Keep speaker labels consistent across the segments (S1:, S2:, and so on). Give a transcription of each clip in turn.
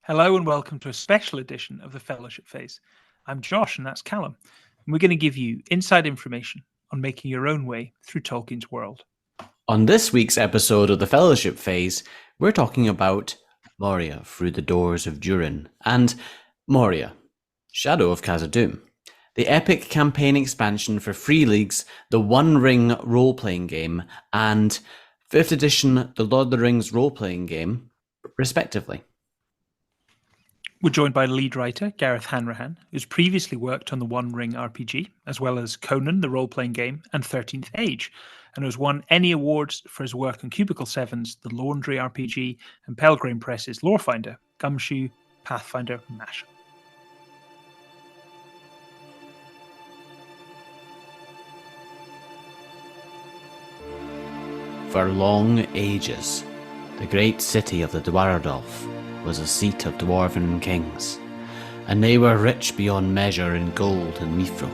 S1: Hello and welcome to a special edition of the Fellowship Phase. I'm Josh and that's Callum, and we're going to give you inside information on making your own way through Tolkien's world.
S2: On this week's episode of the Fellowship Phase, we're talking about Moria Through the Doors of Durin and Moria, Shadow of Khazad-dûm, the epic campaign expansion for Free League's The One Ring role-playing game and 5th edition The Lord of the Rings role-playing game, respectively.
S1: We're joined by lead writer Gareth Hanrahan, who's previously worked on the One Ring RPG, as well as Conan, the role-playing game, and 13th Age, and has won any awards for his work on Cubicle 7's The Laundry RPG and Pelgrane Press's Lorefinder, Gumshoe, Pathfinder, Mashup.
S2: For long ages, the great city of the Dwarardolf was a seat of dwarven kings, and they were rich beyond measure in gold and mithril.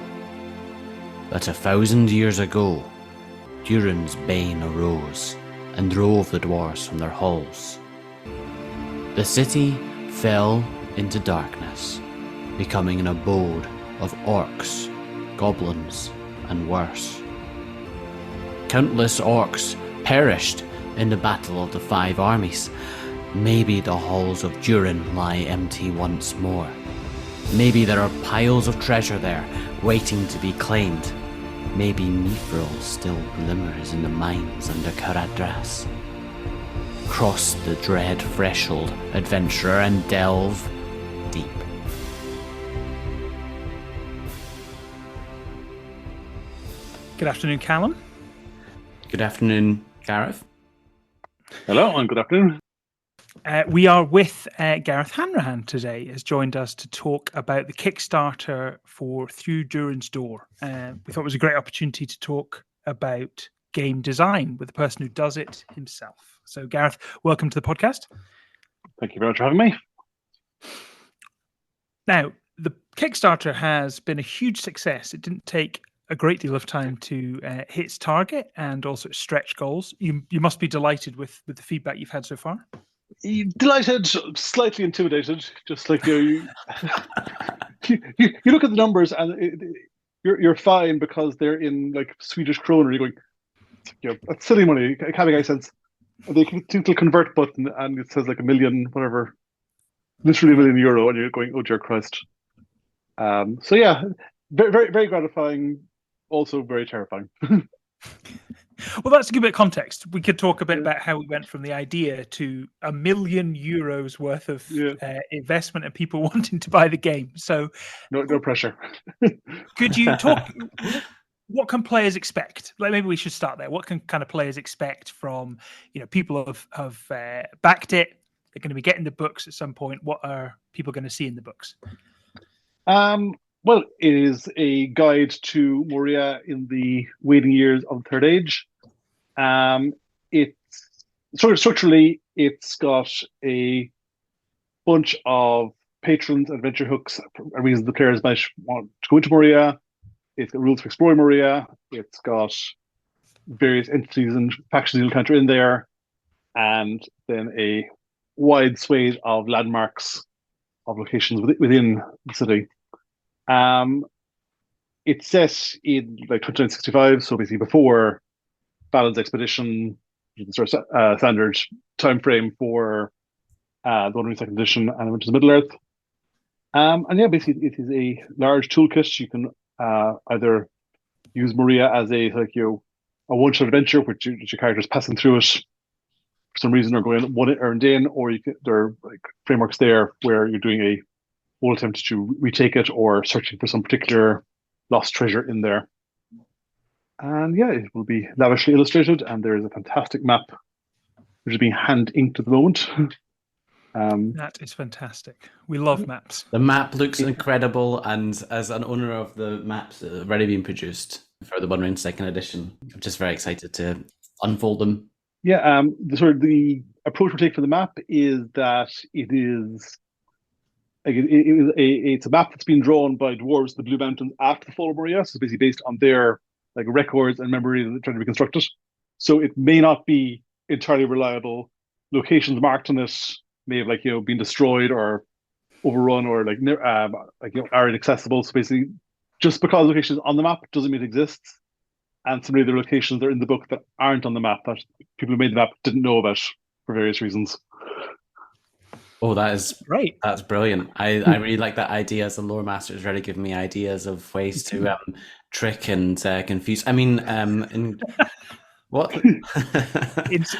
S2: But 1,000 years ago, Durin's bane arose and drove the dwarves from their halls. The city fell into darkness, becoming an abode of orcs, goblins, and worse. Countless orcs perished in the Battle of the Five Armies. Maybe the halls of Durin lie empty once more. Maybe there are piles of treasure there, waiting to be claimed. Maybe mithril still glimmers in the mines under Caradhras. Cross the dread threshold, adventurer, and delve deep.
S1: Good afternoon, Callum.
S2: Good afternoon, Gareth.
S3: Hello, and good afternoon.
S1: We are with Gareth Hanrahan today, has joined us to talk about the Kickstarter for Through Durin's Door. We thought it was a great opportunity to talk about game design with the person who does it himself. So Gareth, welcome to the podcast.
S3: Thank you very much for having me.
S1: Now, the Kickstarter has been a huge success. It didn't take a great deal of time to hit its target and also stretch goals. You must be delighted with the feedback you've had so far.
S3: Delighted, slightly intimidated. Just like you look at the numbers and you're fine because they're in like Swedish kroner. You're going, that's silly money. It can't make any sense. And they click the convert button and it says like a million, whatever, literally €1 million, and you're going, oh dear Christ. So yeah, very, very, very gratifying. Also very terrifying.
S1: Well, that's a good bit of context. We could talk a bit about how we went from the idea to €1 million worth of investment and people wanting to buy the game. So
S3: no pressure.
S1: Could you talk? What can players expect? Like maybe we should start there. What can kind of players expect from people have backed it? They're going to be getting the books at some point. What are people going to see in the books?
S3: Well, it is a guide to Moria in the waning years of the Third Age. It's sort of structurally, it's got a bunch of patrons, adventure hooks, reasons the players might want to go into Moria. It's got rules for exploring Moria. It's got various entities and factions you'll encounter in there, and then a wide swathe of landmarks of locations within the city. It's set in like 2965, so basically before Balin's expedition, sort of standard time frame for the One Ring Second Edition and Winters of Middle Earth. And yeah, basically it is a large toolkit. You can either use Moria as a one-shot adventure, which your character's passing through it for some reason or going one earned in, or there are like frameworks there where you're doing a whole attempt to retake it or searching for some particular lost treasure in there. And yeah, it will be lavishly illustrated, and there is a fantastic map which is being hand inked at the moment.
S1: That is fantastic. We love maps.
S2: The map looks incredible, and as an owner of the maps that have already been produced for the One Ring Second Edition, I'm just very excited to unfold them.
S3: Yeah, the approach we take for the map is that it is it's a map that's been drawn by dwarves, the Blue Mountains, after the fall of Moria. So it's basically based on their like records and memories that they're trying to reconstruct it. So it may not be entirely reliable. Locations marked on it may have been destroyed or overrun or are inaccessible. So basically, just because locations on the map doesn't mean it exists, and some of the locations that are in the book that aren't on the map that people who made the map didn't know about for various reasons.
S2: Oh, that is
S1: Great.
S2: That's brilliant. I really like that idea. As a lore master, it's really giving me ideas of ways to trick and confuse. I mean, what?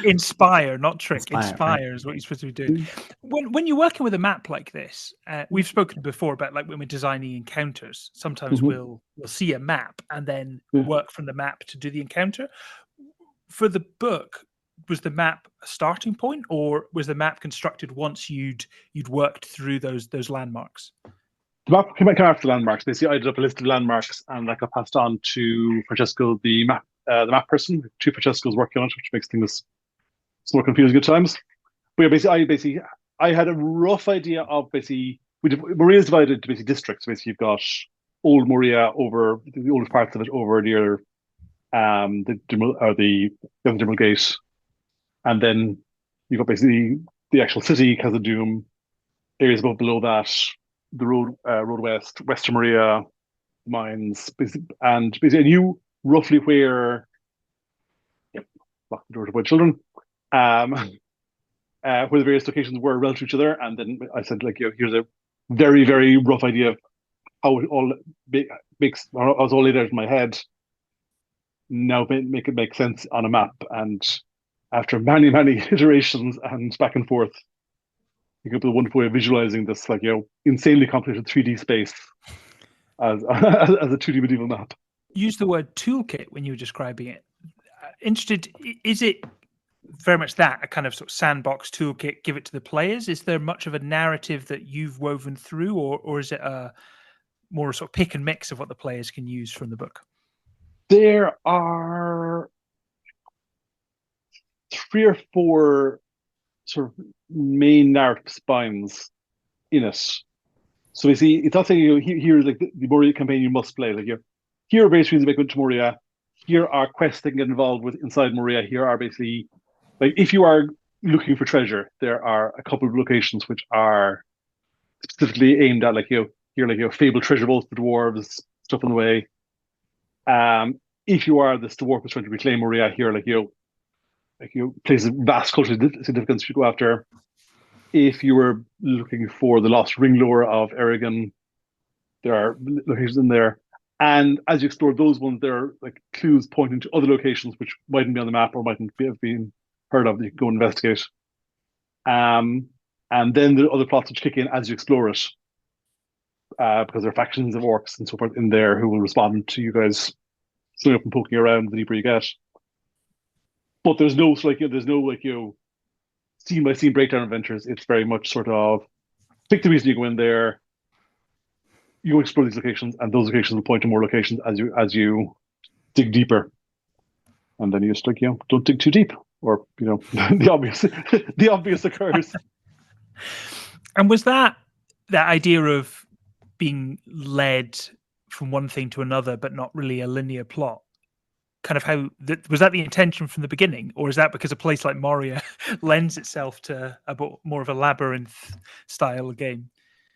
S1: Inspire, not trick.
S2: Right.
S1: Inspire is what you're supposed to be doing. When you're working with a map like this, we've spoken before about like when we're designing encounters. Sometimes we'll see a map and then work from the map to do the encounter. For the book, was the map a starting point, or was the map constructed once you'd worked through those landmarks?
S3: The map came after the landmarks. Basically, I did up a list of landmarks and that got passed on to Francesco, the map person. Two Francescos working on it, which makes things more confusing at times. But yeah, I had a rough idea of Moria's divided to basically districts. Basically, you've got old Moria over the oldest parts of it over near the Dimmel Gate, and then you've got basically the actual city, Khazad-dûm, areas below that, the road west, Western Moria, mines, and basically I knew roughly where. Yep, lock the door to avoid children. Where the various locations were relative to each other, and then I said, here's a very, very rough idea of how it all makes. I was all laid out in my head. Now make it make sense on a map, and after many, many iterations and back and forth, you come up with a wonderful way of visualizing this, insanely complicated 3D space as a 2D medieval map.
S1: Use the word toolkit when you were describing it. Interested, is it very much that, a kind of sort of sandbox toolkit, give it to the players? Is there much of a narrative that you've woven through, or is it a more sort of pick and mix of what the players can use from the book?
S3: There are 3 or 4 sort of main narrative spines in it. So it's not saying here's like the Moria campaign you must play. Here are various reasons to make it to Moria. Here are quests that can get involved with inside Moria. Here are basically if you are looking for treasure, there are a couple of locations which are specifically aimed at fabled treasure vaults for dwarves, stuff on the way. If you are this dwarf who's trying to reclaim Moria, here places of vast cultural significance you go after. If you were looking for the lost ring lore of Aragon, there are locations in there. And as you explore those ones, there are clues pointing to other locations which mightn't be on the map or mightn't have been heard of that you can go investigate. And then the other plots which kick in as you explore it, because there are factions of orcs and so forth in there who will respond to you guys swimming up and poking around the deeper you get. But there's no scene by scene breakdown adventures. It's very much sort of pick the reason you go in there. You explore these locations, and those locations will point to more locations as you dig deeper. And then you just don't dig too deep, or the obvious occurs.
S1: And was that idea of being led from one thing to another, but not really a linear plot, kind of how was that the intention from the beginning, or is that because a place like Moria lends itself to a bit more of a labyrinth style game?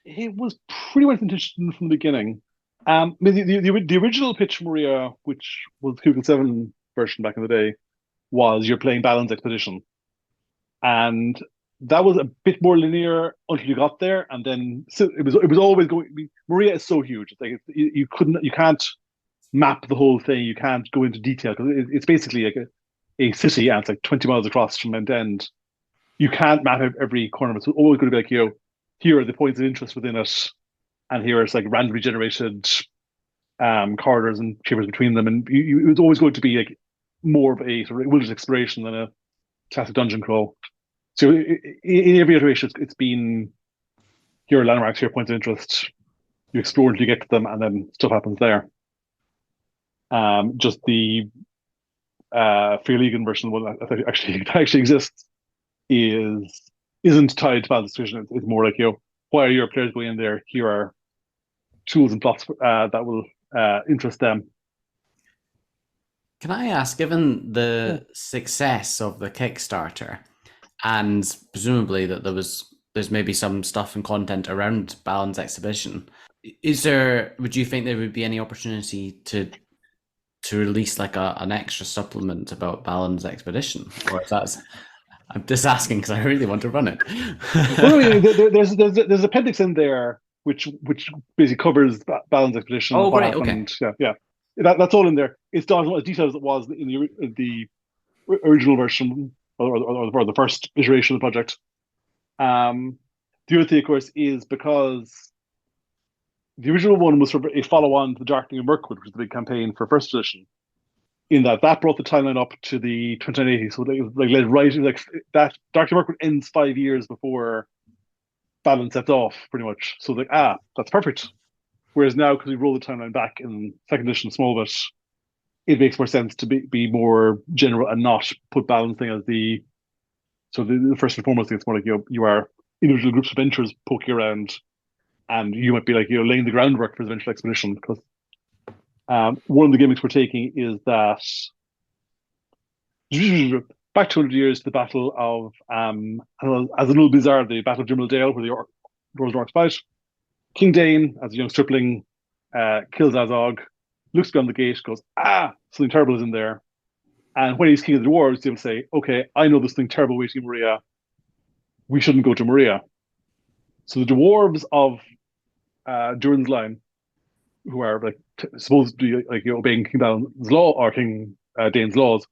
S3: It was pretty much intention from the beginning. The original pitch for Moria, which was the Google 7 version back in the day, was you're playing Balin's Expedition, and that was a bit more linear until you got there, and then it was always going. Moria is so huge; it's you can't map the whole thing. You can't go into detail because it's basically like a city, and it's 20 miles across from end to end. You can't map every corner, so it's always going to be here are the points of interest within it, and here it's randomly generated corridors and chambers between them, and it's always going to be more of a sort of wilderness exploration than a classic dungeon crawl. So in every iteration, it's been here are landmarks, here are points of interest. You explore until you get to them, and then stuff happens there. Just the Free League version, one that actually exists, isn't tied to Balin's Expedition. It's more why are your players going in there? Here are tools and plots that will interest them.
S2: Can I ask, given the success of the Kickstarter, and presumably that there was there's maybe some stuff and content around Balin's exhibition. Would you think there would be any opportunity to release like an extra supplement about Balin's expedition? Or is that, I'm just asking because I really want to run it.
S3: Well, I mean, there's appendix in there which basically covers Balin's expedition,
S2: Oh,
S3: what
S2: great. Okay.
S3: happened. Yeah. That's all in there. It's not as detailed as it was in the original version or the first iteration of the project. The other thing, of course, is because the original one was sort of a follow-on to the Darkening of Mirkwood, which was the big campaign for first edition. In that brought the timeline up to the 2980s, so they led right like that. Darkening of Mirkwood ends 5 years before Balin sets off, pretty much. So that's perfect. Whereas now, because we roll the timeline back in second edition small bit, it makes more sense to be more general and not put Balin's thing as the. So the first and foremost thing, it's more like you are individual groups of adventurers poking around, and you might be like laying the groundwork for the eventual expedition. Because one of the gimmicks we're taking is that back 200 years, the battle of as a little bizarre, the Battle of Jimmal Dale, where the Dwarves and Orcs fight. King Dane, as a young stripling, kills Azog, looks beyond the gate, goes, something terrible is in there. And when he's king of the dwarves, he'll say, okay, I know this thing terrible waiting in Moria. We shouldn't go to Moria. So the dwarves of Durin's line, who are like supposed to be obeying King Dane's law or King Dane's laws,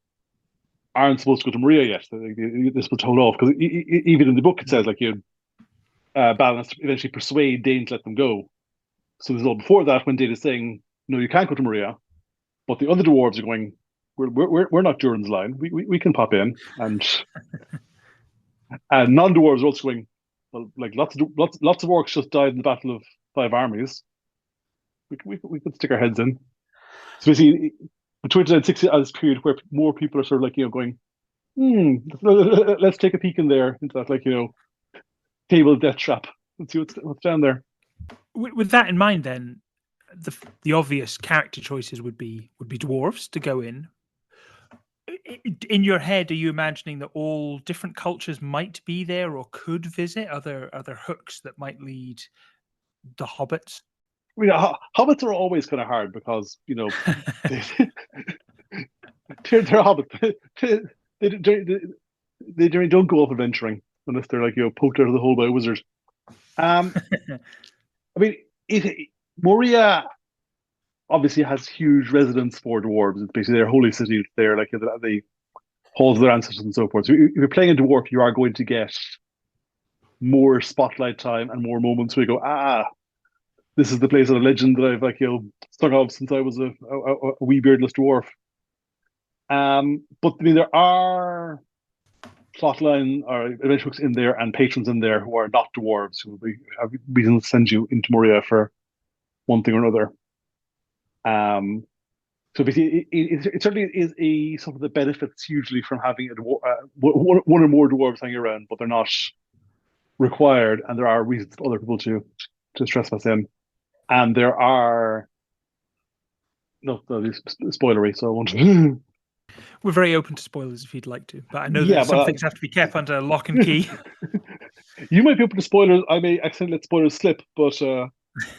S3: aren't supposed to go to Moria yet. They're supposed to hold off because even in the book it says Balin has to eventually persuade Dane to let them go. So this is all before that when Dane is saying, no, you can't go to Moria. But the other dwarves are going, we're not Durin's line. We can pop in. And non-dwarves are also going, well, like lots of orcs just died in the Battle of Five Armies. We could stick our heads in. So basically, between 1960 and this period where more people are sort of like, going, let's take a peek in there into that, table death trap and see what's down there.
S1: With that in mind, then, the obvious character choices would be dwarves to go in. In your head, are you imagining that all different cultures might be there or could visit? Other hooks that might lead the hobbits?
S3: I mean, hobbits are always kind of hard because they're hobbits. They don't go off adventuring unless they're like poked out of the hole by a wizard. I mean, Moria obviously has huge residence for dwarves. It's basically their holy city. They're like the halls of their ancestors and so forth. So if you're playing a dwarf, you are going to get more spotlight time and more moments where you go, this is the place of the legend that I've sung of since I was a wee beardless dwarf. But I mean, there are plotline or adventure books in there and patrons in there who are not dwarves who have reason to send you into Moria for one thing or another. So basically, it certainly is something that benefits hugely from having one or more dwarves hanging around, but they're not required, and there are reasons for other people to trespass in. And there are spoilery, so I won't.
S1: We're very open to spoilers if you'd like to, but I know that some things have to be kept under lock and key.
S3: You might be open to spoilers. I may accidentally let spoilers slip, but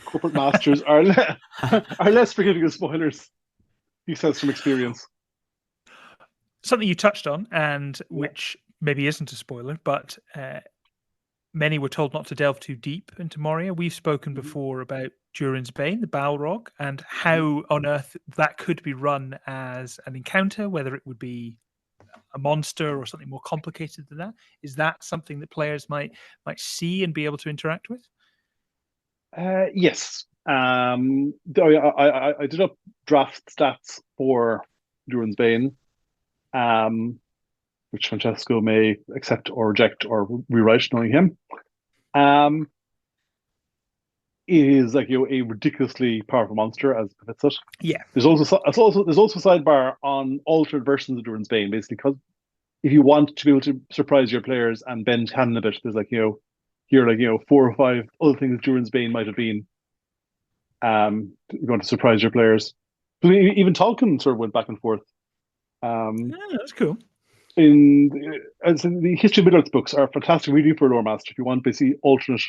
S3: corporate masters are less forgiving of spoilers. He says from experience.
S1: Something you touched on, and which maybe isn't a spoiler, but many were told not to delve too deep into Moria. We've spoken before about Durin's Bane, the Balrog, and how on earth that could be run as an encounter, whether it would be a monster or something more complicated than that. Is that something that players might see and be able to interact with?
S3: Yes. I did up draft stats for Durin's Bane, which Francesco may accept or reject or rewrite, knowing him. It is like a ridiculously powerful monster as befits it.
S1: Yeah.
S3: There's also a sidebar on altered versions of Durin's Bane, basically, because if you want to be able to surprise your players and bend canon a bit, there's here 4 or 5 other things Durin's Bane might have been. You want to surprise your players. Even Tolkien sort of went back and forth.
S1: That's cool.
S3: the History of Middle-earth books are fantastic reading for a lore master if you want basically alternate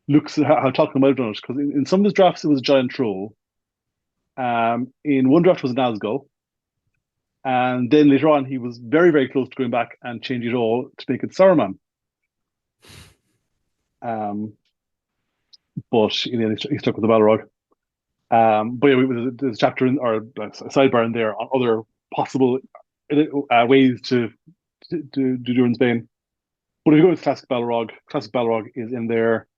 S3: looks at how Tolkien might have done it. Because in some of his drafts it was a giant troll. In one draft it was an Nazgul. And then later on he was very, very close to going back and changing it all to make it Saruman. But in the end he stuck with the Balrog. But yeah, there's a chapter or a sidebar in there on other possible ways to do Durin's Bane. But if you go with classic Balrog is in there.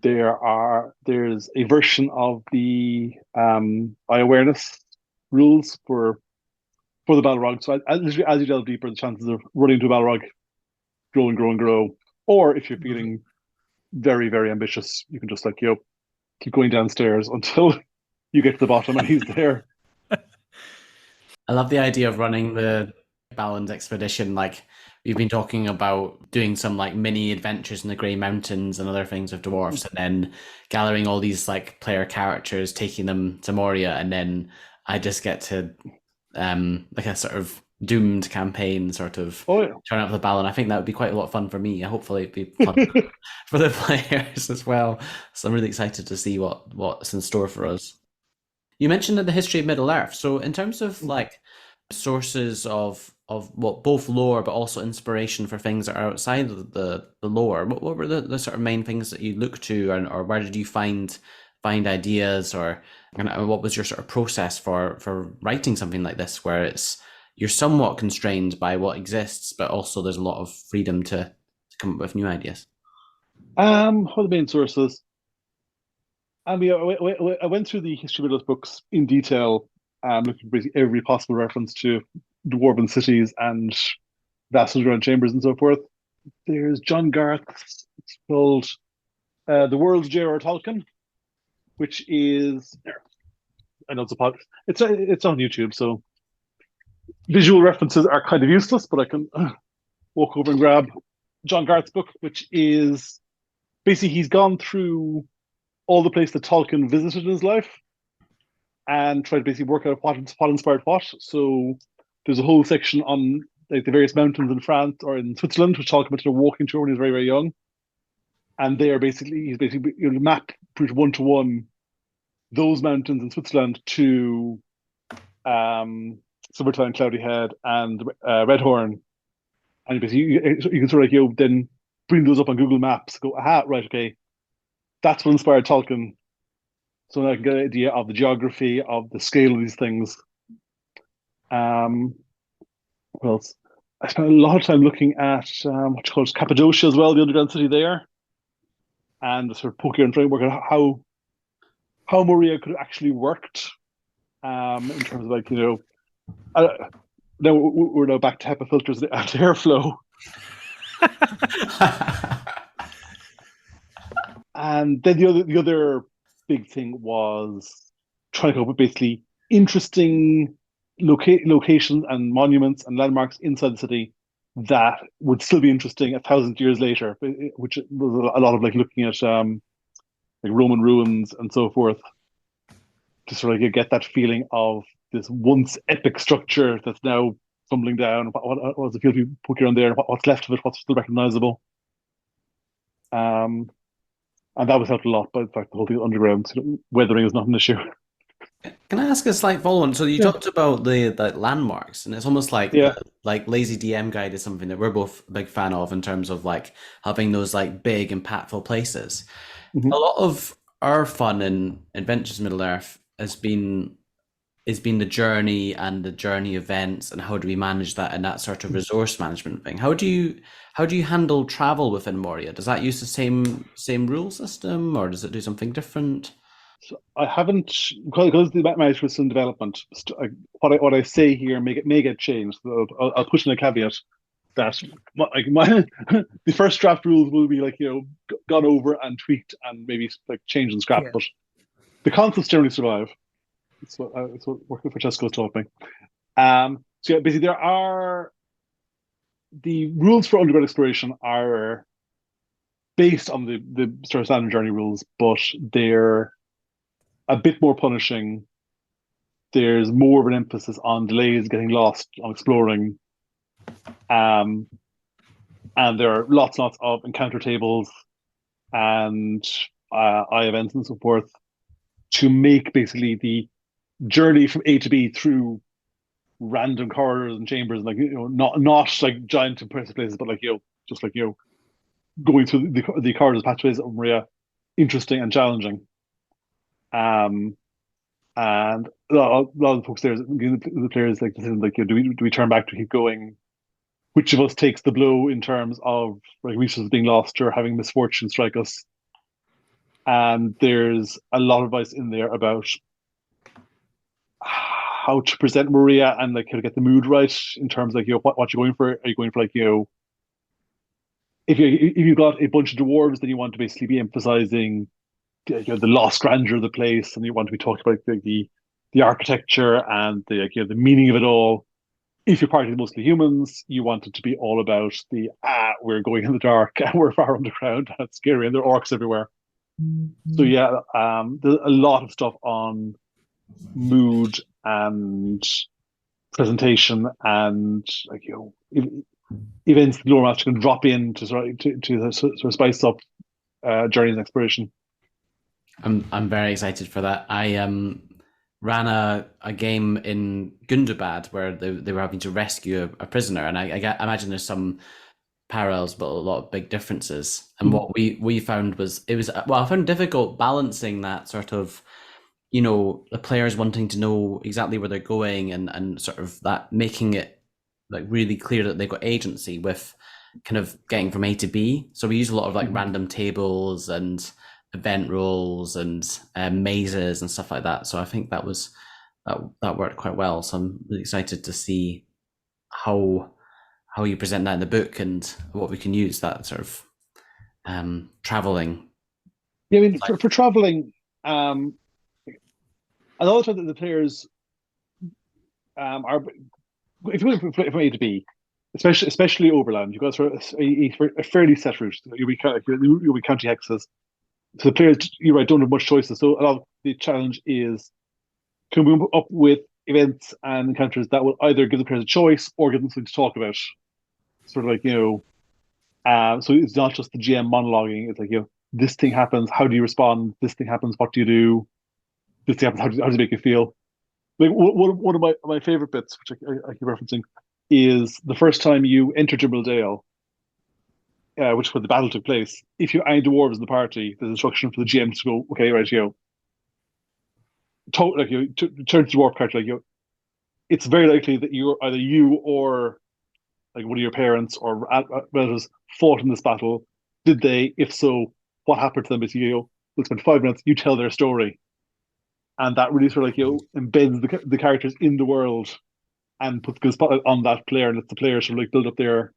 S3: There's a version of the eye awareness rules for the Balrog. So literally as you delve deeper, the chances of running into a Balrog grow and grow and grow. Or if you're feeling very, very ambitious, you can just keep going downstairs until you get to the bottom and he's there.
S2: I love the idea of running the Balin's expedition. Like, we've been talking about doing some like mini adventures in the Grey Mountains and other things with dwarves, and then gathering all these like player characters, taking them to Moria, and then I just get to like a sort of doomed campaign sort of turn up the Balin. I think that would be quite a lot of fun for me. Hopefully it'd be fun for the players as well. So I'm really excited to see what's in store for us. You mentioned the history of Middle-earth. So in terms of like sources of what both lore but also inspiration for things that are outside of the lore, what were the sort of main things that you look to, or where did you find ideas, or what was your sort of process for writing something like this, where you're somewhat constrained by what exists, but also there's a lot of freedom to come up with new ideas?
S3: What are the main sources? I mean, I went through the History of Middle-earth books in detail, looking for basically every possible reference to dwarven cities and vast underground chambers and so forth. There's John Gareth's, it's called The World's J.R.R. Tolkien, which is, I know it's a podcast. It's on YouTube, so visual references are kind of useless, but I can walk over and grab John Gareth's book, which is basically he's gone through all the places that Tolkien visited in his life and tried to basically work out what inspired what. So there's a whole section on like the various mountains in France or in Switzerland, which Tolkien went to walking tour when he was very, very young. And he's basically mapped pretty one-to-one those mountains in Switzerland to Summertime, Cloudy Head, and Redhorn. And basically you can sort of then bring those up on Google Maps, go, aha, right, okay, that's what inspired Tolkien. So now I can get an idea of the geography, of the scale of these things. What else? I spent a lot of time looking at what you call Cappadocia as well, the underground city there, and sort of poking and trying to work out how Moria could have actually worked in terms of now we're now back to HEPA filters and airflow. And then the other big thing was trying to come up with basically interesting locations and monuments and landmarks inside the city that would still be interesting 1,000 years later, which was a lot of looking at Roman ruins and so forth, to sort of get that feeling of this once epic structure that's now tumbling down. What does it feel to poke around there? What's left of it? What's still recognizable? And that was helped a lot by the fact the whole thing underground. Weathering is not an issue.
S2: Can I ask a slight follow-on? So you talked about the landmarks, and it's almost like Lazy DM Guide is something that we're both a big fan of in terms of having those big impactful places. Mm-hmm. A lot of our fun in Adventures Middle-earth has been the journey and the journey events, and how do we manage that and that sort of resource management thing. How do you handle travel within Moria? Does that use the same rule system, or does it do something different?
S3: So I haven't, because the management was in development. What I say here may get changed. So I'll push in a caveat that the first draft rules will be gone over and tweaked and maybe changed and scrapped, but the concepts generally survive. It's what working for Francesco's taught me. So basically the rules for underground exploration are based on the sort of standard journey rules, but they're a bit more punishing. There's more of an emphasis on delays, getting lost, on exploring. And there are lots and lots of encounter tables and eye events and so forth to make basically the journey from A to B through random corridors and chambers, and not like giant impressive places, but just going through the corridors, pathways of Moria, interesting and challenging. And a lot of the folks there, the players, like decision, do we turn back to keep going? Which of us takes the blow in terms of resources being lost or having misfortune strike us? And there's a lot of advice in there about how to present Moria and how to get the mood right in terms of what you're going for. Are you going for if you've got a bunch of dwarves, then you want to basically be emphasizing the lost grandeur of the place, and you want to be talking about the architecture and the meaning of it all. If your party is mostly humans, you want it to be all about we're going in the dark and we're far underground and it's scary and there are orcs everywhere. So yeah, there's a lot of stuff on mood and presentation and events the lore master can drop in to sort of spice up journeys and exploration.
S2: I'm very excited for that. I ran a game in Gundabad where they were having to rescue a prisoner, and I imagine there's some parallels but a lot of big differences. And what we found was I found difficult balancing that sort of the players wanting to know exactly where they're going and sort of that making it really clear that they've got agency with kind of getting from A to B. So we use a lot of random tables and event rolls and mazes and stuff like that. So I think that worked quite well. So I'm really excited to see how you present that in the book and what we can use that sort of traveling.
S3: Yeah, I mean, for traveling, a lot of time the players are, if you're going from A to B, especially overland, you go through a fairly set route. You'll be county hexes. So the players, you're right, don't have much choices. So a lot of the challenge is can we come up with events and encounters that will either give the players a choice or give them something to talk about. Sort of so it's not just the GM monologuing. It's this thing happens, how do you respond? This thing happens, what do you do? This thing happens, how does it make you feel? One of my favorite bits, which I keep referencing, is the first time you enter Jimbledale, which is where the battle took place. If you have any dwarves in the party, there's instruction for the GM to go, okay, right, turn to the dwarf character, it's very likely that either you or one of your parents or relatives fought in this battle. Did they? If so, what happened to them? Basically, we'll spend 5 minutes. You tell their story, and that really sort of embeds the characters in the world and puts the spotlight on that player and lets the players sort of build up their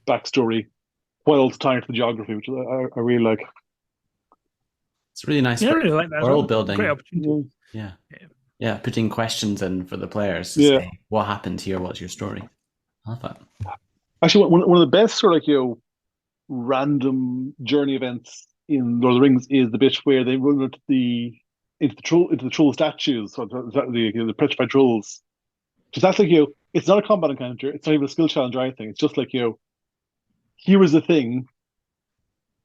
S3: backstory while also tying to the geography, which I really like.
S2: It's really nice.
S1: I really like that.
S2: World building.
S1: Great opportunity.
S2: Yeah. Putting questions in for the players to say, what happened here? What's your story? I love that.
S3: Actually, one of the best sort of random journey events in Lord of the Rings is the bit where they run into the troll statues, so the petrified trolls. Because that's it's not a combat encounter, it's not even a skill challenge or anything. It's just here is the thing.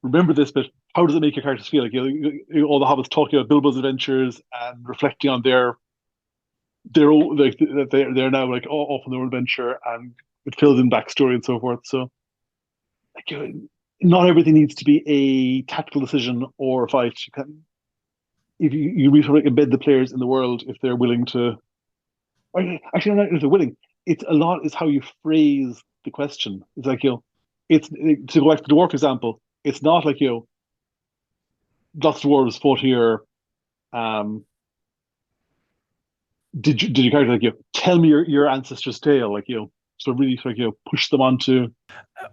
S3: Remember this bit. How does it make your characters feel? All the hobbits talking about Bilbo's adventures and reflecting on they're now off on their own adventure, and it fills in backstory and so forth. So not everything needs to be a tactical decision or a fight. If you really sort of embed the players in the world, if they're willing to. Actually, not if they're willing. It's a lot is how you phrase the question. It's it's to go back to the dwarf example. It's not lots of dwarves fought here. Did your character tell me your ancestor's tale? So really push them onto.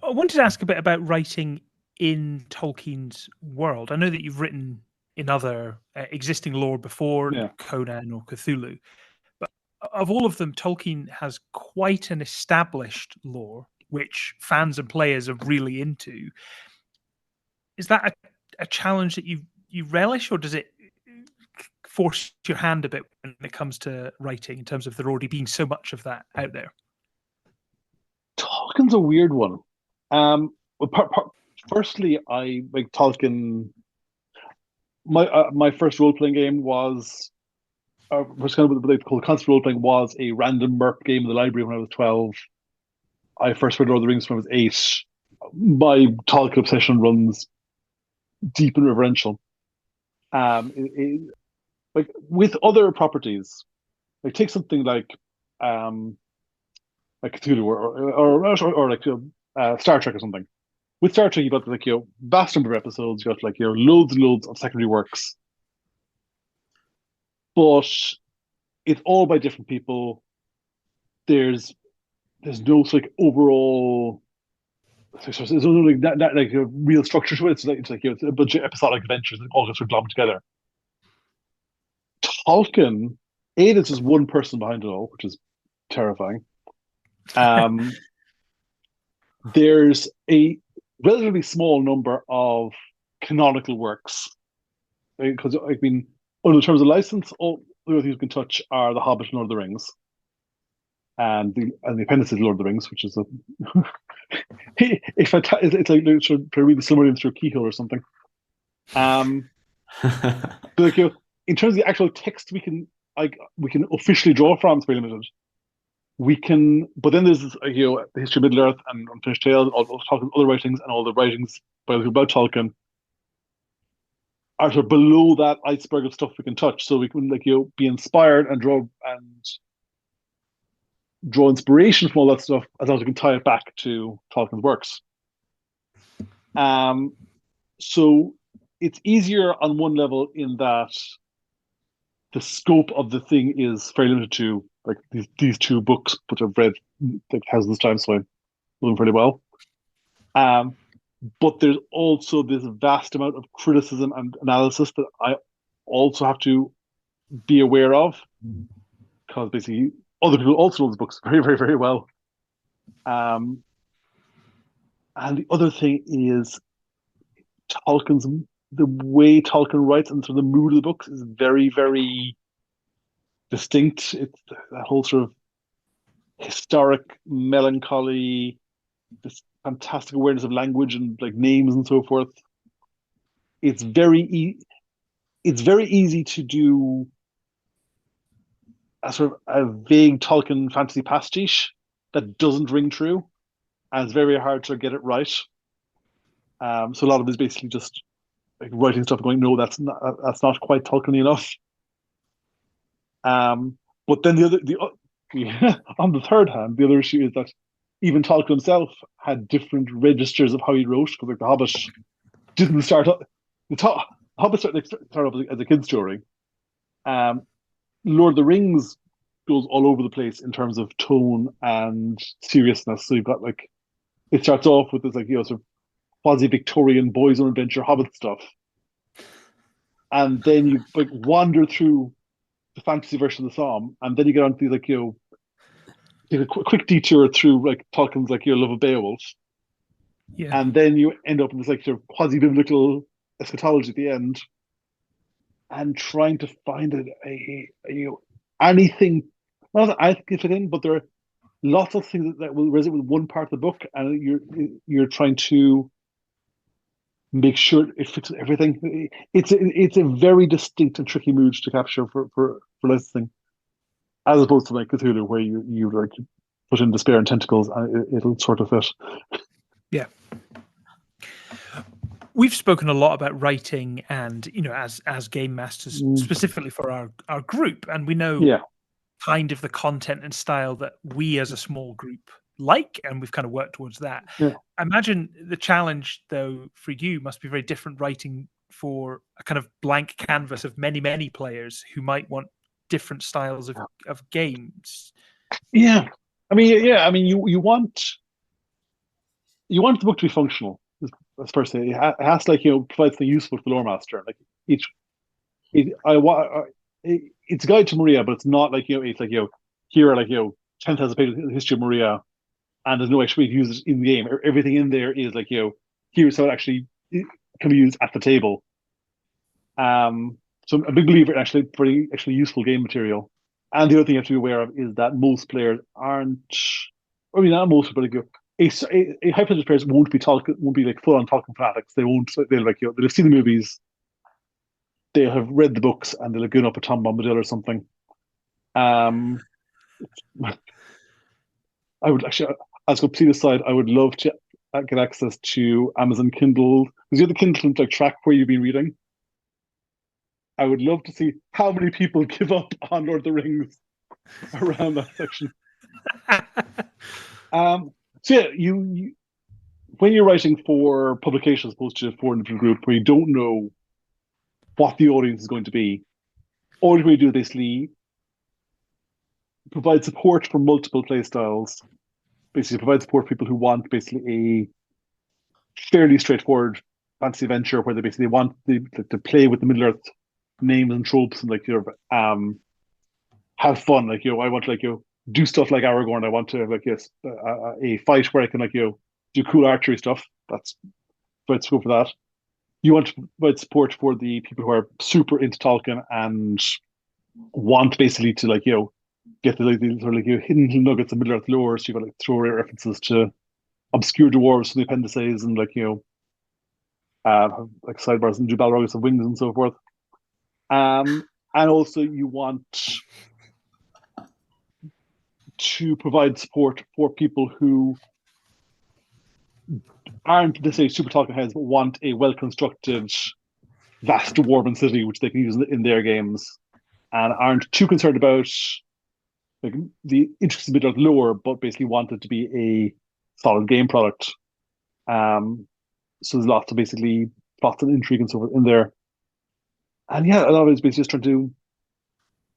S1: I wanted to ask a bit about writing in Tolkien's world. I know that you've written in other existing lore before, Conan or Cthulhu, but of all of them, Tolkien has quite an established lore which fans and players are really into. Is that a challenge that you relish, or does it force your hand a bit when it comes to writing in terms of there already being so much of that out there?
S3: one's a weird one. Well, firstly, I like Tolkien. My first role playing game was first kind of what they call constant role playing was a random MERP game in the library when I was 12. I first read Lord of the Rings when I was 8. My Tolkien obsession runs deep and reverential. Like with other properties, like take something like Cthulhu or like Star Trek or something. With Star Trek, you've got like vast number of episodes. You got like loads and loads of secondary works, but it's all by different people. There's no like overall. There's no like that like a real structure to it. It's like it's a bunch of episodic adventures that all get sort of glommed together. Tolkien, there's just one person behind it all, which is terrifying. Um, there's a relatively small number of canonical works because I mean, under terms of license, all the other things you can touch are The Hobbit and Lord of the Rings, and the appendices of Lord of the Rings, which is a it's like to read the Silmarillion through a keyhole or something. But like, in terms of the actual text we can officially draw from, it's very limited. We can, but then there's the history of Middle Earth and Unfinished Tales, all Tolkien's other writings, and all the writings about Tolkien are sort of below that iceberg of stuff we can touch. So we can be inspired and draw inspiration from all that stuff, as long as we can tie it back to Tolkien's works. So it's easier on one level in that the scope of the thing is very limited to like these two books, which I've read like thousands of times, so I know them pretty well. But there's also this vast amount of criticism and analysis that I also have to be aware of, because basically other people also know the books very, very, very well. And the other thing is the way Tolkien writes and sort of the mood of the books is very, very distinct. It's that whole sort of historic melancholy, this fantastic awareness of language and like names and so forth. It's very easy to do a sort of a vague Tolkien fantasy pastiche that doesn't ring true, and it's very hard to get it right. So a lot of it is basically just like writing stuff, going, no, that's not quite Tolkien enough. But then on the third hand, the other issue is that even Tolkien himself had different registers of how he wrote, because like The Hobbit didn't start up. Hobbit started off as a kid's story. Lord of the Rings goes all over the place in terms of tone and seriousness. So you've got like, it starts off with this like sort of quasi-Victorian boys' own adventure Hobbit stuff, and then you like wander through the fantasy version of the Psalm, and then you get onto these like take a quick detour through like Tolkien's like love of Beowulf, and then you end up in this like sort of quasi-biblical eschatology at the end, and trying to find anything. Not that I think it fit in, but there are lots of things that will resonate with one part of the book, and you're trying to make sure it fits with everything. It's a very distinct and tricky mood to capture for licensing, as opposed to like Cthulhu, where you like put in despair and tentacles and it'll sort of fit.
S1: Yeah. We've spoken a lot about writing and, as game masters, specifically for our group, and we know kind of the content and style that we as a small group like, and we've kind of worked towards that.
S3: Yeah.
S1: I imagine the challenge, though, for you must be very different writing for a kind of blank canvas of many, many players who might want different styles of games.
S3: Yeah. I mean, you want the book to be functional. That's first thing. It has to provide something useful for the lore master. Like it's a guide to Moria, but it's not like it's like here are like 10,000 pages of history of Moria, and there's no extra way to use it in the game. Everything in there is like here's how it actually can be used at the table. So I'm a big believer in actually pretty useful game material. And the other thing you have to be aware of is that most players aren't. I mean, not most, but a high percentage of players won't be like full on talking fanatics. They won't. They'll like they'll have seen the movies, they'll have read the books, and they'll have gone up a Tom Bombadil or something. Um, I would actually, as a complete aside, I would love to get access to Amazon Kindle because you have the Kindle like track where you've been reading. I would love to see how many people give up on Lord of the Rings around that section. So yeah, you when you're writing for publication as opposed to for an individual group where you don't know what the audience is going to be, all we do basically provide support for multiple play styles. Basically, provide support for people who want basically a fairly straightforward fantasy adventure where they want to play with the Middle Earth names and tropes and like have fun. Like I want to do stuff like Aragorn. I want to have a fight where I can do cool archery stuff. That's provide scope for that. You want to provide support for the people who are super into Tolkien and want basically to get the sort of hidden little nuggets of Middle Earth lore. So you got throw references to obscure dwarves from the appendices and like sidebars and do Balrogs of wings and so forth. And also you want to provide support for people who aren't necessarily super Tolkien heads, but want a well-constructed, vast dwarven city which they can use in their games, and aren't too concerned about the intricacies of Middle Earth lore, but basically want it to be a solid game product. So there's lots of basically plots and intrigue and so forth in there. And yeah, a lot of it is basically just trying to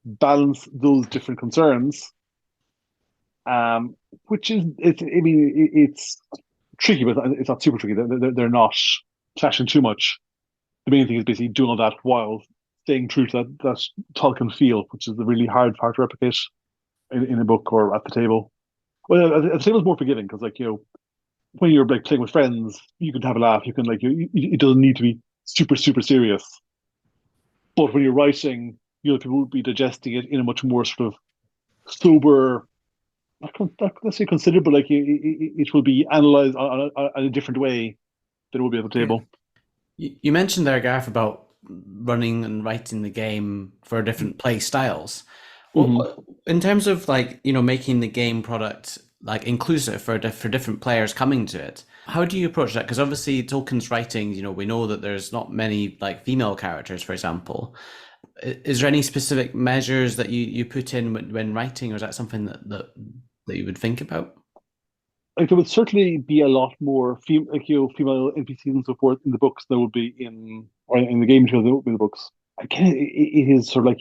S3: balance those different concerns, which is, it's tricky, but it's not super tricky. They're not clashing too much. The main thing is basically doing all that while staying true to that Tolkien feel, which is the really hard part to replicate in a book or at the table. Well, at the table is more forgiving because, when you're playing with friends, you can have a laugh. You can it doesn't need to be super super serious. But when you're writing, people will be digesting it in a much more sort of sober, not necessarily considered, but it will be analysed on a different way than it will be at the table.
S2: You mentioned there, Gareth, about running and writing the game for different play styles. Well, in terms of making the game product inclusive for different players coming to it, how do you approach that? Because obviously Tolkien's writing, we know that there's not many female characters, for example. Is there any specific measures that you put in when writing, or is that something that you would think about?
S3: There would certainly be a lot more female NPCs and so forth in the books than would be in the game material than would be in the books. Again, it is sort of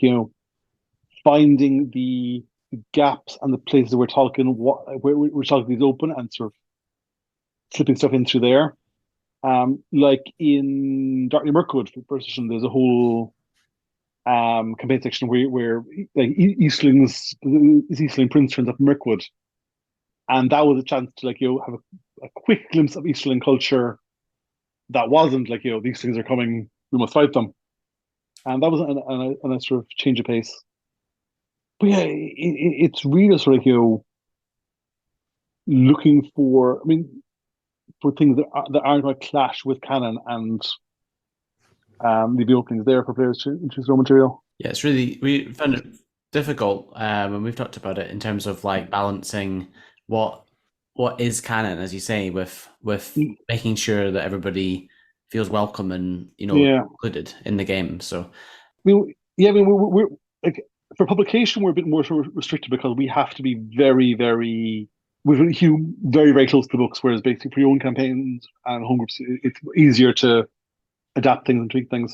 S3: finding the gaps and the places where Tolkien is open and sort of slipping stuff in through there. Like in Darkly Mirkwood, for first edition, there's a whole campaign section where Eastling Prince turns up in Mirkwood, and that was a chance to have a quick glimpse of Eastling culture that wasn't these things are coming, we must fight them, and that was a nice sort of change of pace. But yeah, it's really sort of looking for things that aren't going to clash with canon and leave the openings there for players to introduce raw material.
S2: Yeah, we found it difficult, and we've talked about it in terms of balancing what is canon, as you say, with making sure that everybody feels welcome and included in the game. So,
S3: we're for publication, we're a bit more sort of restricted because we have to be very, very, very, very close to the books. Whereas basically for your own campaigns and home groups, it's easier to adapt things and tweak things.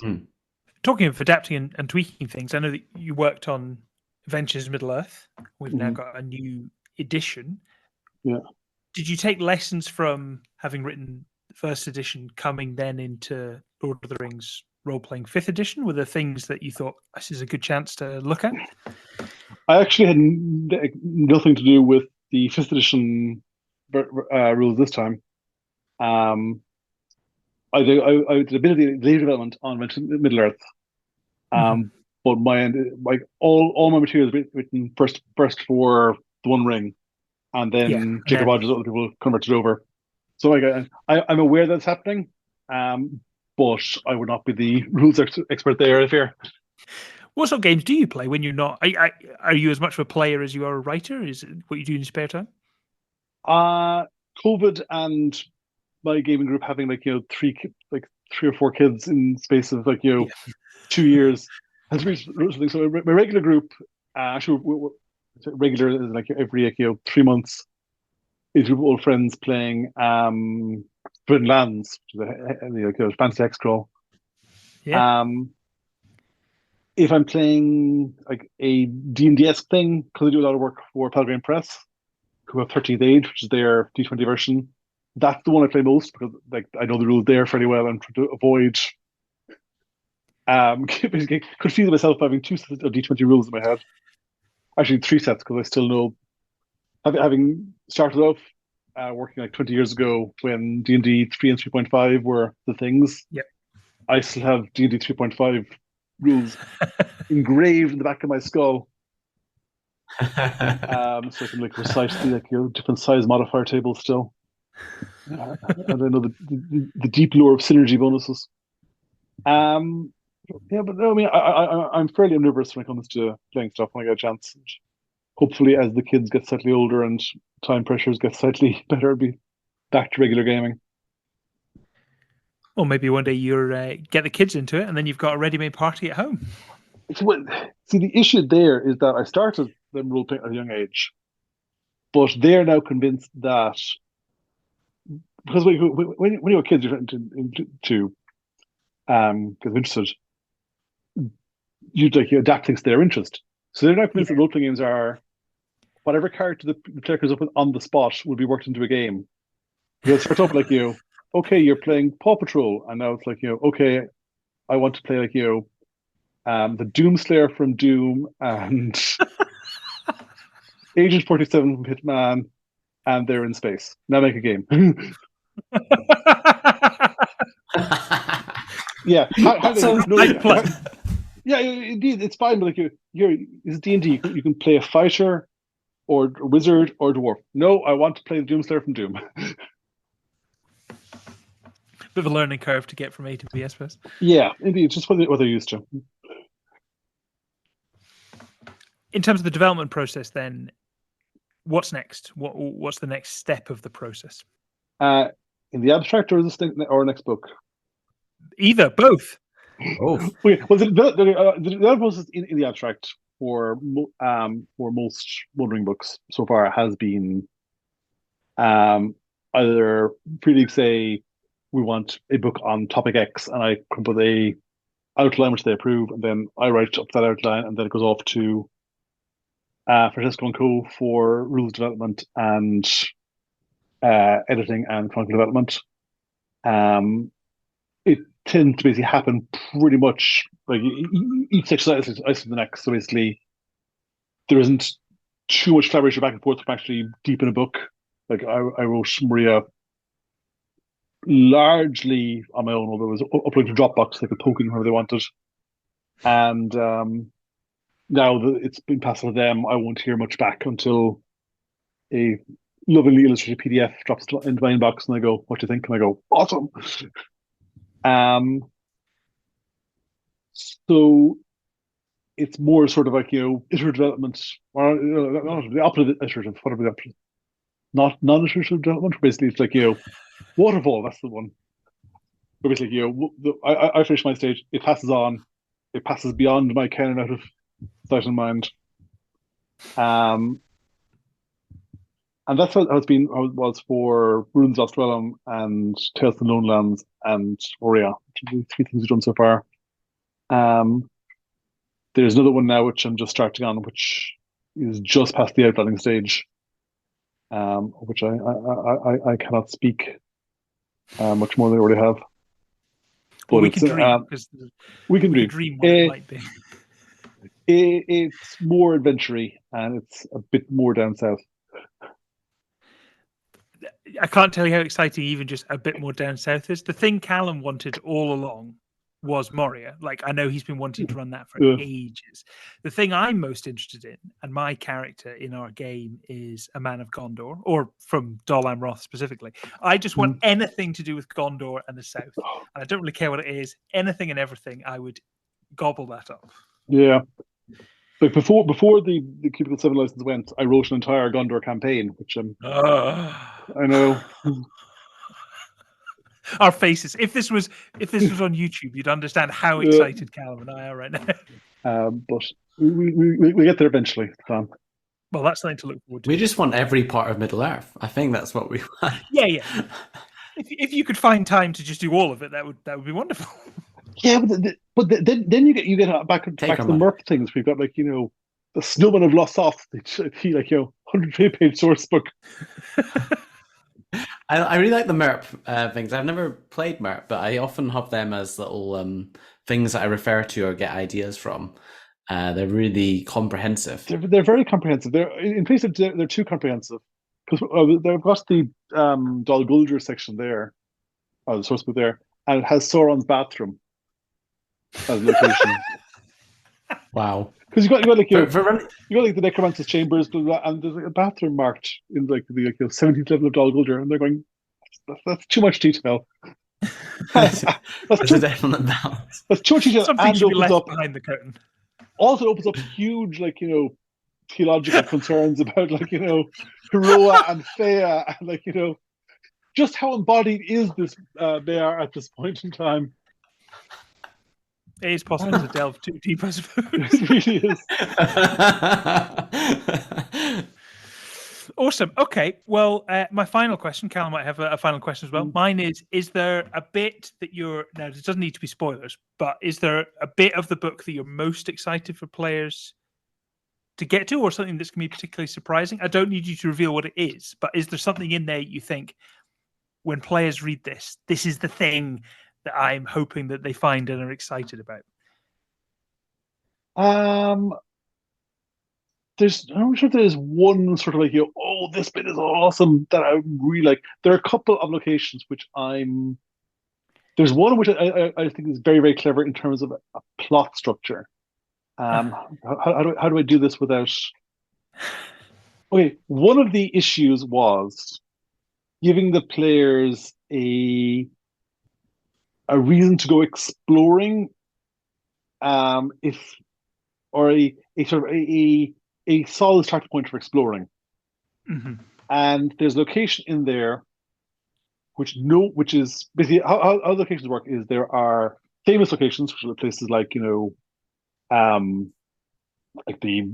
S1: Talking of adapting and tweaking things, I know that you worked on Adventures in Middle Earth. We've now got a new edition.
S3: Yeah.
S1: Did you take lessons from having written the first edition coming then into Lord of the Rings role-playing 5th edition? Were there things that you thought this is a good chance to look at?
S3: I actually had nothing to do with the 5th edition rules this time. I did a bit of the later development on Middle Earth, but all my materials written first for the One Ring, and then
S1: and
S3: Jacob
S1: then
S3: Rogers, other people converted over. So like I'm aware that's happening, but I would not be the rules expert there. I fear.
S1: what sort of games do you play when you're not? Are you as much of a player as you are a writer? Is it what you do in your spare time?
S3: COVID and my gaming group having like three or four kids in space of
S1: Yeah.
S3: 2 years has reached something. So my regular group, actually, regular is like every 3 months, is a group of old friends playing Forbidden Lands, which is a fantasy X crawl.
S1: Yeah.
S3: Um, if I'm playing like a D&D-esque thing, because I do a lot of work for Pelgrane Press, who have 13th Age, which is their D20 version, that's the one I play most because like I know the rules there fairly well and try to avoid basically confusing myself having two sets of D20 rules in my head. Actually, three sets because I still know, having started off working like 20 years ago when D&D 3 and 3.5 were the things.
S1: Yep.
S3: I still have D&D 3.5 rules engraved in the back of my skull. So I can like recite the different size modifier tables still. And I know the deep lore of synergy bonuses. Um, yeah, but no, I mean, I'm fairly omnivorous when it comes to playing stuff when I get a chance. Hopefully, as the kids get slightly older and time pressures get slightly better, I'll be back to regular gaming.
S1: Or maybe one day you're get the kids into it, and then you've got a ready-made party at home.
S3: See, the issue there is that I started them role playing at a young age, but they're now convinced that because when you're kids, you're to get interested, you adapt things to their interest. So they're now convinced that role playing games are whatever character the player comes up with on the spot will be worked into a game. Because it starts off like okay, you're playing Paw Patrol, and now it's like okay, I want to play like the Doomslayer from Doom and Agent 47 from Hitman, and they're in space. Now make a game. Yeah, yeah, indeed, it's fine. But like it's D&D. You can play a fighter or a wizard or a dwarf. No, I want to play the Doomslayer from Doom.
S1: Bit of a learning curve to get from A to B, I suppose.
S3: Yeah, indeed, just what they're used to.
S1: In terms of the development process, then, what's next? What's the next step of the process?
S3: In the abstract or or next book?
S1: Either, both.
S2: Oh,
S3: Okay, well, the development process in the abstract for most Wondering books so far has been either pre-league say we want a book on topic X, and I come up with a outline which they approve, and then I write up that outline, and then it goes off to Francesco and Co for rules development and editing and chronicle development. It tends to basically happen pretty much like each exercise is the next. So basically, there isn't too much collaboration back and forth from actually deep in a book. Like I wrote Moria largely on my own, although it was uploaded to Dropbox. They could poke in wherever they wanted. And now that it's been passed on to them, I won't hear much back until a lovingly illustrated PDF drops into my inbox, and I go, "What do you think?" And I go, "Awesome." So it's more sort of like iterative development, or not the opposite of iterative. Whatever the opposite, not non-iterative development. Basically, it's like waterfall. That's the one. But basically, I finish my stage. It passes on. It passes beyond my canon out of sight and mind. And that's how it's been. How it was for Runes Lost Realm and Tales of the Lone Lands and Moria, which are the three things we've done so far. There's another one now which I'm just starting on, which is just past the outlining stage, which I cannot speak much more than I already have.
S1: But we can dream, because
S3: we can
S1: dream what it might be.
S3: It's more adventure-y, and it's a bit more down south.
S1: I can't tell you how exciting even just a bit more down south is. The thing Callum wanted all along was Moria. Like, I know he's been wanting to run that for
S3: Yeah.
S1: ages. The thing I'm most interested in, and my character in our game is a man of Gondor, or from Dol Amroth specifically. I just want anything to do with Gondor and the South. And I don't really care what it is. Anything and everything, I would gobble that up.
S3: Yeah. Like before the Cubicle 7 license went, I wrote an entire Gondor campaign, which I know.
S1: Our faces. If this was on YouTube, you'd understand how excited Callum and I are right now.
S3: But we get there eventually, Tom.
S1: Well, that's something to look forward to.
S2: We just want every part of Middle Earth. I think that's what we want.
S1: Yeah. If you could find time to just do all of it, that would be wonderful.
S3: Yeah, but then you get back to the Merp things. We've got, like, you know, the Snowman of Lost Off, like, you know, 103-page source book.
S2: I really like the Merp things. I've never played Merp, but I often have them as little things that I refer to or get ideas from. They're really comprehensive.
S3: They're very comprehensive. In place they're too comprehensive, because they've got the Dol Guldur section there, or the source book there, and it has Sauron's bathroom as a location.
S2: Wow.
S3: Because you got like you got like the necromancer's chambers, and there's like a bathroom marked in like the 17th level of Dol Guldur, and they're going, that's too much detail.
S2: That's a definite balance.
S3: That's too much detail.
S1: Something should be left behind the curtain.
S3: Also, opens up huge, like, you know, theological concerns about, like, you know, Heroa and Thea, and, like, you know, just how embodied is this Bear at this point in time.
S1: It is possible to delve too deep, I suppose.
S3: It really is.
S1: Awesome. Okay. Well, my final question, Callum might have a final question as well. Mine is there a bit that now it doesn't need to be spoilers, but is there a bit of the book that you're most excited for players to get to, or something that's going to be particularly surprising? I don't need you to reveal what it is, but is there something in there you think, when players read this is the thing that I'm hoping that they find and are excited about?
S3: I'm sure there's one sort of, like, you know, oh, this bit is awesome, that I really like. There are a couple of locations which there's one which I think is very, very clever in terms of a plot structure. How do I do this without? Okay, one of the issues was giving the players a reason to go exploring, or a sort of a solid start point for exploring.
S1: Mm-hmm.
S3: And there's location in there which is basically how locations work is there are famous locations, which are places like, you know, like the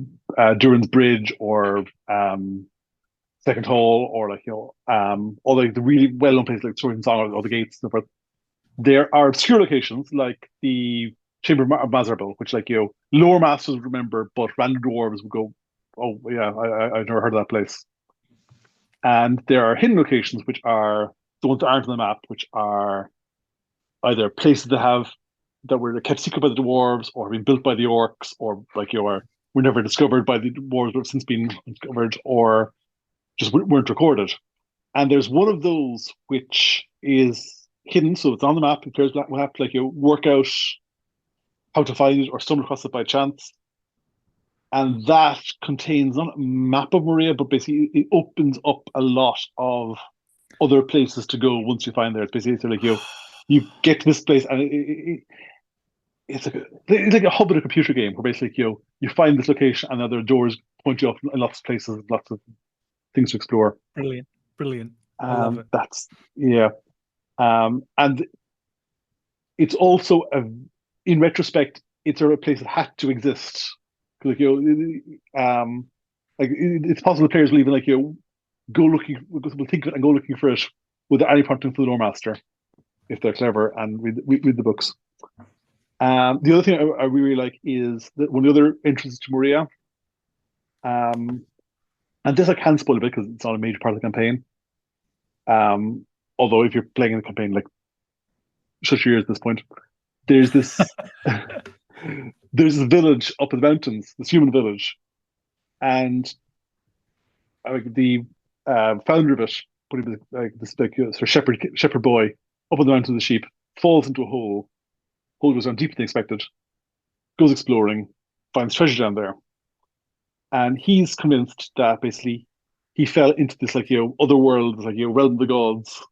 S3: Durin's Bridge, or Second Hall, or, like, you know, all the really well-known places like Sword and Song, or the Gates and so forth. There are obscure locations like the Chamber of Mazarbel, which, like, you know, lore masters would remember, but random dwarves would go, oh yeah, I've never heard of that place. And there are hidden locations, which are the ones that aren't on the map, which are either places that were kept secret by the dwarves, or have been built by the orcs, or, like, you know, were never discovered by the dwarves but have since been discovered, or just weren't recorded. And there's one of those which is hidden, so it's on the map. The players will have to, like, you know, work out how to find it or stumble across it by chance. And that contains not a map of Moria, but basically it opens up a lot of other places to go once you find there. It's basically like you get to this place, and it's like a hub in a computer game where basically you find this location, and other doors point you up in lots of places, lots of things to explore.
S1: Brilliant. I love it.
S3: That's and it's also in retrospect, it's a place that had to exist. Like, like, it's possible players will even, like, go looking, will think of it and go looking for it without any prompting from the lore master, if they're clever and read the books. The other thing I really like is that one of the other entrances to Moria, and this I can spoil a bit because it's not a major part of the campaign. Although if you're playing in the campaign, like, shut your ears at this point. There's this there's this village up in the mountains, this human village, and the founder of it, put him like this, like, sort of shepherd boy up on the mountain with the sheep, falls into a hole, hole goes down deeper than expected, goes exploring, finds treasure down there. And he's convinced that basically he fell into this other world, this realm of the gods,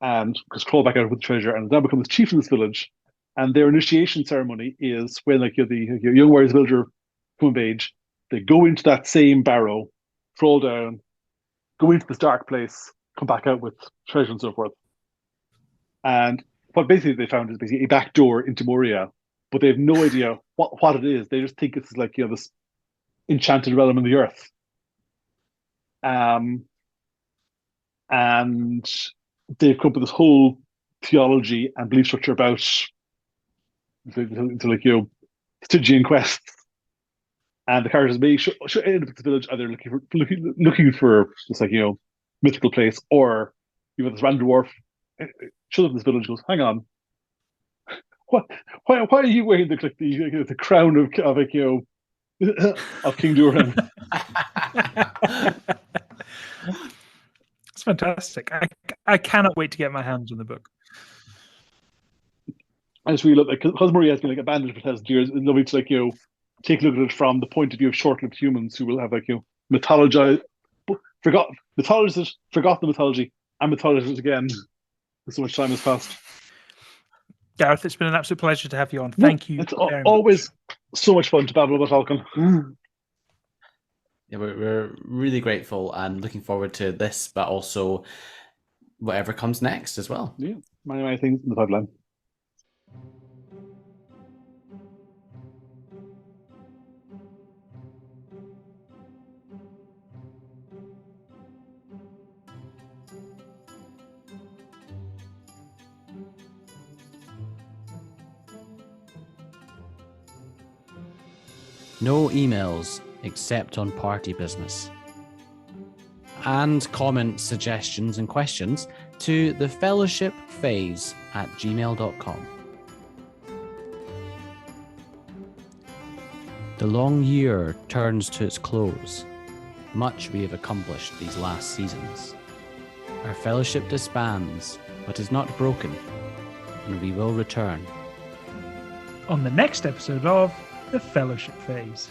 S3: and just crawled back out with the treasure, and now becomes chief of this village. And their initiation ceremony is when the young warriors villager come of age, they go into that same barrow, crawl down, go into this dark place, come back out with treasure and so forth. And what basically they found is basically a back door into Moria, but they have no idea what it is. They just think it's this enchanted realm of the earth. And they've come up with this whole theology and belief structure about Stygian quests. And the characters may should end up at the village either looking for this mythical place, or this random dwarf shows up in this village and goes, hang on, why are you wearing the crown of King Durin?
S1: It's fantastic. I cannot wait to get my hands on the book.
S3: I just really love it because Moria has been abandoned for thousands of years. It's lovely to take a look at it from the point of view of short-lived humans who will have mythologized, forgot the mythology, and mythologized it again. So much time has passed.
S1: Gareth, it's been an absolute pleasure to have you on. Thank you.
S3: It's always so much fun to babble about Tolkien.
S2: Yeah, we're really grateful and looking forward to this, but also whatever comes next as well.
S3: Yeah, many things in the pipeline.
S2: No emails except on party business. And comment suggestions and questions to thefellowshipphase@gmail.com. The long year turns to its close. Much we have accomplished these last seasons. Our fellowship disbands, but is not broken, and we will return.
S1: On the next episode of The Fellowship Phase.